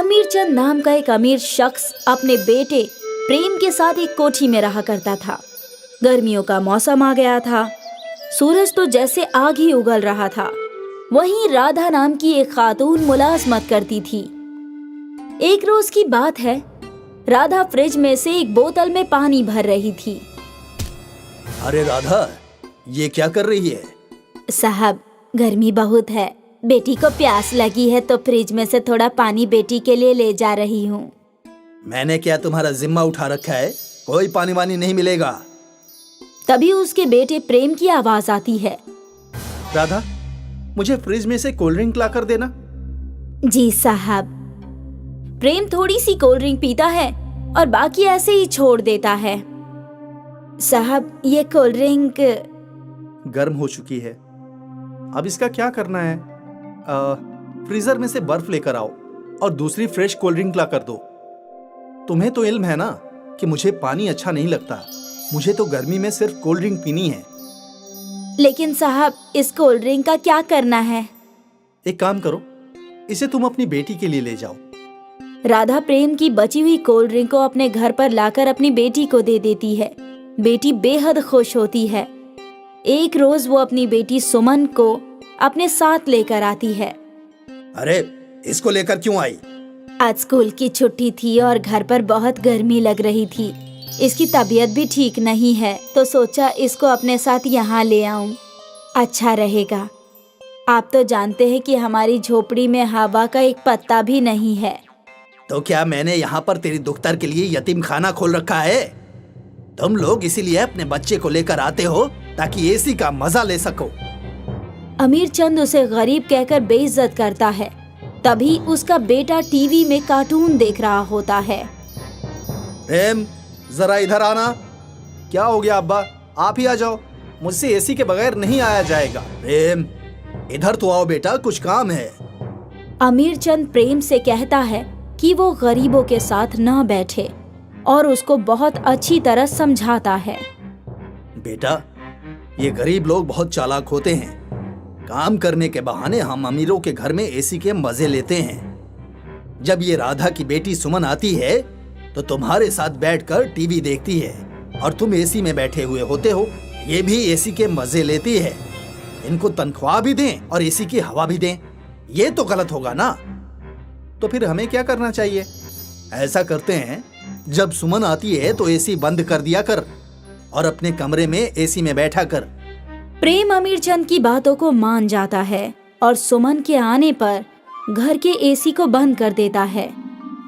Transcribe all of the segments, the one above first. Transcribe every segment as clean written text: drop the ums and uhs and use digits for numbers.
अमीर चंद नाम का एक अमीर शख्स अपने बेटे प्रेम के साथ एक कोठी में रहा करता था। गर्मियों का मौसम आ गया था। सूरज तो जैसे आग ही उगल रहा था। वहीं राधा नाम की एक खातून मुलाजमत करती थी। एक रोज की बात है, राधा फ्रिज में से एक बोतल में पानी भर रही थी। अरे राधा, ये क्या कर रही है? साहब, गर्मी बहुत है, बेटी को प्यास लगी है तो फ्रिज में से थोड़ा पानी बेटी के लिए ले जा रही हूँ। मैंने क्या तुम्हारा जिम्मा उठा रखा है? कोई पानी वानी नहीं मिलेगा। तभी उसके बेटे प्रेम की आवाज आती है। राधा, मुझे फ्रिज में से कोल्ड ड्रिंक ला कर देना। जी साहब। प्रेम थोड़ी सी कोल्ड ड्रिंक पीता है और बाकी ऐसे ही छोड़ देता है। साहब, ये कोल्ड ड्रिंक गर्म हो चुकी है। अब इसका क्या करना है? फ्रीजर में से बर्फ लेकर आओ और दूसरी फ्रेश कोल्ड ड्रिंक ला कर दो। तुम्हें तो इल्म है ना कि मुझे पानी अच्छा नहीं लगता। मुझे तो गर्मी में सिर्फ कोल्ड ड्रिंक पीनी है। लेकिन साहब, इस कोल्ड ड्रिंक का क्या करना है? एक काम करो, इसे तुम अपनी बेटी के लिए ले जाओ। राधा प्रेम की बची हुई कोल्ड ड्रिंक को अपने घर पर लाकर अपनी बेटी को दे देती है। बेटी बेहद खुश होती है। एक रोज वो अपनी बेटी सुमन को अपने साथ लेकर आती है। अरे, इसको लेकर क्यों आई? आज स्कूल की छुट्टी थी और घर पर बहुत गर्मी लग रही थी। इसकी तबीयत भी ठीक नहीं है तो सोचा इसको अपने साथ यहाँ ले आऊं, अच्छा रहेगा। आप तो जानते हैं कि हमारी झोपड़ी में हवा का एक पत्ता भी नहीं है। तो क्या मैंने यहाँ पर तेरी दुख्तर के लिए यतीम खाना खोल रखा है? तुम लोग इसीलिए अपने बच्चे को लेकर आते हो ताकि एसी का मजा ले सको। अमीर चंद उसे गरीब कहकर बेइज्जत करता है। तभी उसका बेटा टीवी में कार्टून देख रहा होता है। प्रेम, जरा इधर आना। क्या हो गया अब्बा? आप ही आ जाओ, मुझसे एसी के बगैर नहीं आया जाएगा। प्रेम, इधर तो आओ बेटा, कुछ काम है। अमीर चंद प्रेम से कहता है कि वो गरीबों के साथ न बैठे और उसको बहुत अच्छी तरह समझाता है। बेटा, ये गरीब लोग बहुत चालाक होते हैं। काम करने के बहाने हम अमीरों के घर में एसी के मजे लेते हैं। जब ये राधा की बेटी सुमन आती है तो तुम्हारे साथ बैठकर टीवी देखती है और तुम एसी में बैठे हुए होते हो। ये भी एसी के मजे लेती है। इनको तनख्वाह भी दें और एसी की हवा भी दें, ये तो गलत होगा ना। तो फिर हमें क्या करना चाहिए? ऐसा करते हैं, जब सुमन आती है तो एसी बंद कर दिया कर और अपने कमरे में एसी में बैठा कर। प्रेम अमीर चंद की बातों को मान जाता है और सुमन के आने पर घर के एसी को बंद कर देता है,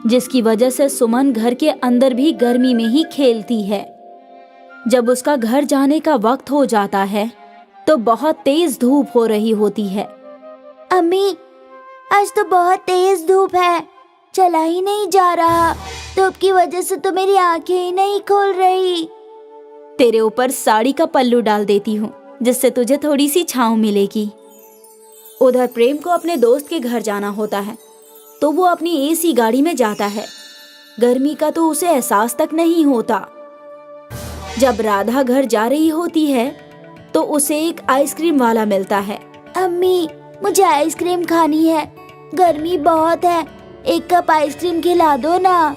जिसकी वजह से सुमन घर के अंदर भी गर्मी में ही खेलती है। जब उसका घर जाने का वक्त हो जाता है तो बहुत तेज धूप हो रही होती है। अम्मी, आज तो बहुत तेज धूप है, चला ही नहीं जा रहा। धूप की वजह से तो मेरी आंखें ही नहीं खोल रही। तेरे ऊपर साड़ी का पल्लू डाल देती हूँ जिससे तुझे थोड़ी सी छांव मिलेगी। उधर प्रेम को अपने दोस्त के घर जाना होता है तो वो अपनी एसी गाड़ी में जाता है। गर्मी का तो उसे एहसास तक नहीं होता। जब राधा घर जा रही होती है तो उसे एक आइसक्रीम वाला मिलता है। अम्मी, मुझे आइसक्रीम खानी है, गर्मी बहुत है, एक कप आइसक्रीम खिला दो ना।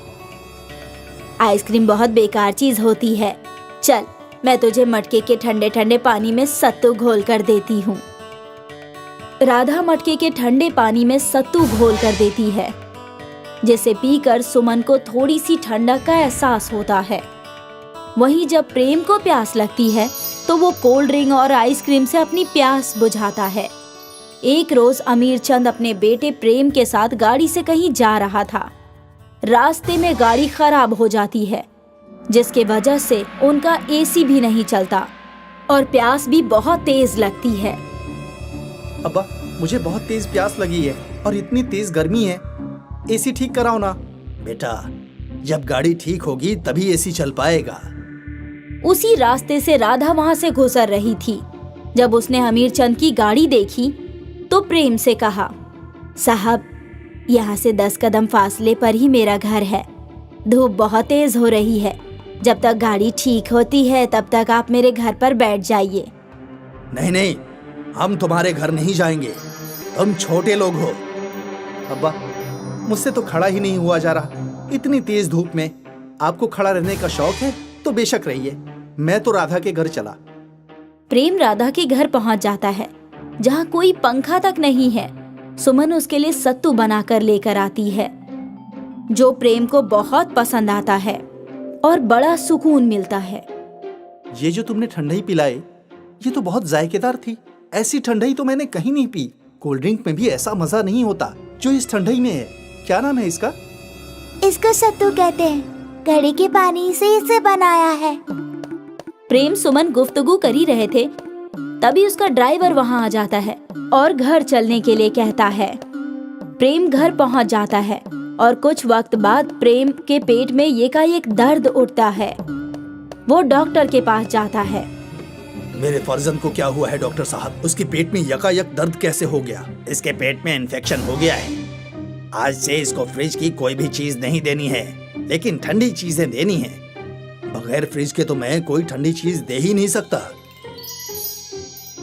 आइसक्रीम बहुत बेकार चीज होती है। चल, मैं तुझे मटके के ठंडे ठंडे पानी में सत्तू घोल कर देती हूँ। राधा मटके के ठंडे पानी में सत्तू घोल कर देती है, जिसे पीकर सुमन को थोड़ी सी ठंडक का एहसास होता है। वहीं जब प्रेम को प्यास लगती है तो वो कोल्ड ड्रिंक और आइसक्रीम से अपनी प्यास बुझाता है। एक रोज अमीर चंद अपने बेटे प्रेम के साथ गाड़ी से कहीं जा रहा था। रास्ते में गाड़ी खराब हो जाती है, जिसके वजह से उनका एसी भी नहीं चलता और प्यास भी बहुत तेज लगती है। अब्बा, मुझे बहुत तेज प्यास लगी है और इतनी तेज गर्मी है, एसी ठीक कराओ ना। बेटा, जब गाड़ी ठीक होगी तभी एसी चल पाएगा। उसी रास्ते से राधा वहां से गुजर रही थी। जब उसने अमीर चंद की गाड़ी देखी तो प्रेम से कहा, साहब, यहाँ से 10 कदम फासले पर ही मेरा घर है। धूप बहुत तेज हो रही है, जब तक गाड़ी ठीक होती है तब तक आप मेरे घर पर बैठ जाइए। नहीं नहीं, हम तुम्हारे घर नहीं जाएंगे, तुम छोटे लोग हो। अब्बा, मुझसे तो खड़ा ही नहीं हुआ जा रहा। इतनी तेज धूप में आपको खड़ा रहने का शौक है तो बेशक रहिए, मैं तो राधा के घर चला। प्रेम राधा के घर पहुंच जाता है, जहाँ कोई पंखा तक नहीं है। सुमन उसके लिए सत्तू बनाकर लेकर आती है, जो प्रेम को बहुत पसंद आता है और बड़ा सुकून मिलता है। ये जो तुमने ठंडाई पिलाई, ये तो बहुत जायकेदार थी। ऐसी ठंडाई तो मैंने कहीं नहीं पी। कोल्ड ड्रिंक में भी ऐसा मजा नहीं होता जो इस ठंडाई में है। क्या नाम है इसका? इसको सत्तू कहते हैं। घड़े के पानी से इसे बनाया है। प्रेम सुमन गुफ्तगू कर ही रहे थे, तभी उसका ड्राइवर वहां आ जाता है और घर चलने के लिए कहता है। प्रेम घर पहुंच जाता है और कुछ वक्त बाद प्रेम के पेट में एकाएक दर्द उठता है। वो डॉक्टर के पास जाता है। मेरे फर्जन को क्या हुआ है डॉक्टर साहब? उसके पेट में यकायक दर्द कैसे हो गया? इसके पेट में इन्फेक्शन हो गया है। आज से इसको फ्रिज की कोई भी चीज नहीं देनी है, लेकिन ठंडी चीजें देनी है। बगैर फ्रिज के तो मैं कोई ठंडी चीज दे ही नहीं सकता।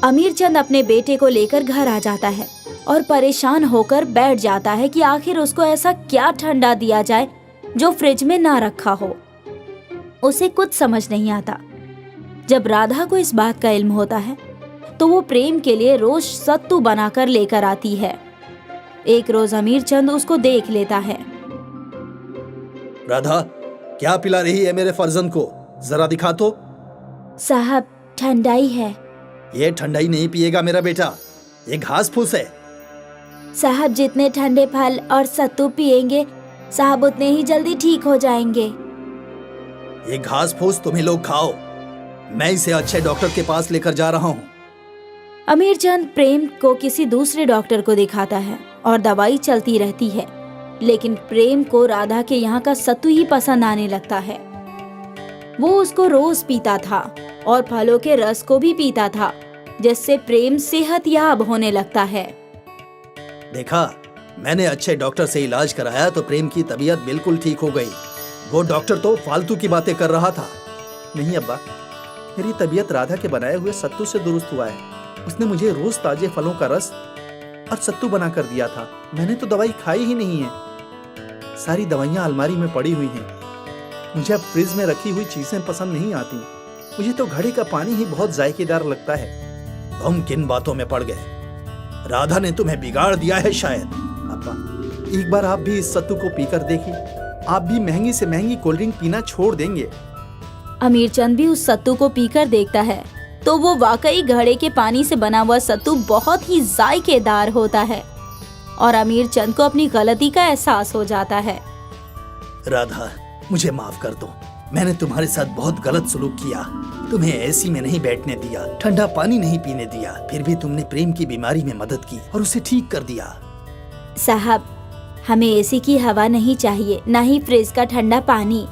अमीर चंद अपने बेटे को लेकर घर आ जाता है और परेशान होकर बैठ जाता है कि आखिर उसको ऐसा क्या ठंडा दिया जाए जो फ्रिज में ना रखा हो। उसे कुछ समझ नहीं आता। जब राधा को इस बात का इल्म होता है तो वो प्रेम के लिए रोज सत्तू बनाकर लेकर आती है। एक रोज अमीर चंद उसको देख लेता है। राधा, क्या पिला रही है मेरे फर्जन को? जरा दिखा तो। साहब, ठंडाई है। ये ठंडाई नहीं पिएगा मेरा बेटा, ये घास फूस है। साहब, जितने ठंडे फल और सत्तू पिएंगे साहब उतने ही जल्दी ठीक हो जाएंगे। ये घास फूस तुम्हें लोग खाओ, मैं इसे अच्छे डॉक्टर के पास लेकर जा रहा हूँ। अमीर चंद प्रेम को किसी दूसरे डॉक्टर को दिखाता है और दवाई चलती रहती है, लेकिन प्रेम को राधा के यहाँ का सत्तू ही पसंद आने लगता है। वो उसको रोज पीता था और फलों के रस को भी पीता था, जिससे प्रेम सेहतयाब होने लगता है। देखा, मैंने अच्छे डॉक्टर से इलाज कराया तो प्रेम की तबीयत बिल्कुल ठीक हो गई। वो डॉक्टर तो फालतू की बातें कर रहा था। नहीं अब्बा, मेरी तबीयत राधा के बनाए हुए सत्तू से दुरुस्त हुआ है। उसने मुझे रोज ताजे फलों का रस और सत्तू बना कर दिया था। मैंने तो दवाई खाई ही नहीं है। सारी दवाइयाँ अलमारी में पड़ी हुई हैं। मुझे अब फ्रिज में रखी हुई चीजें पसंद नहीं आती। मुझे तो घड़े का पानी ही बहुत जायकेदार लगता है। तुम किन बातों में पड़ गए? राधा ने तुम्हें बिगाड़ दिया है शायद। अब्बा, एक बार आप भी इस सत्तू को पीकर देखिए। आप भी महंगी से महंगी कोल्ड ड्रिंक पीना छोड़ देंगे। अमीर चंद भी उस सत्तू को पीकर देखता है तो वो वाकई घड़े के पानी से बना हुआ सत्तू बहुत ही जायकेदार होता है और अमीर चंद को अपनी गलती का एहसास हो जाता है। राधा, मुझे माफ कर दो। मैंने तुम्हारे साथ बहुत गलत सलूक किया। तुम्हें एसी में नहीं बैठने दिया, ठंडा पानी नहीं पीने दिया, फिर भी तुमने प्रेम की बीमारी में मदद की और उसे ठीक कर दिया। साहब, हमें एसी की हवा नहीं चाहिए, ना ही फ्रिज का ठंडा पानी।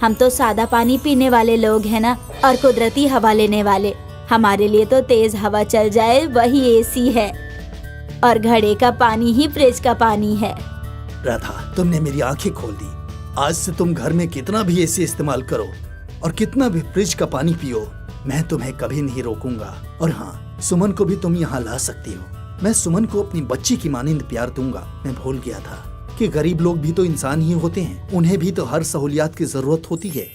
हम तो सादा पानी पीने वाले लोग हैं ना, और कुदरती हवा लेने वाले। हमारे लिए तो तेज हवा चल जाए वही एसी है, और घड़े का पानी ही फ्रिज का पानी है। राधा, तुमने मेरी आंखें खोल दी। आज से तुम घर में कितना भी एसी इस्तेमाल करो और कितना भी फ्रिज का पानी पियो, मैं तुम्हें कभी नहीं रोकूंगा। और हाँ, सुमन को भी तुम यहाँ ला सकती हो। मैं सुमन को अपनी बच्ची की मानिंद प्यार दूंगा। मैं भूल गया था कि गरीब लोग भी तो इंसान ही होते हैं, उन्हें भी तो हर सहूलियात की जरूरत होती है।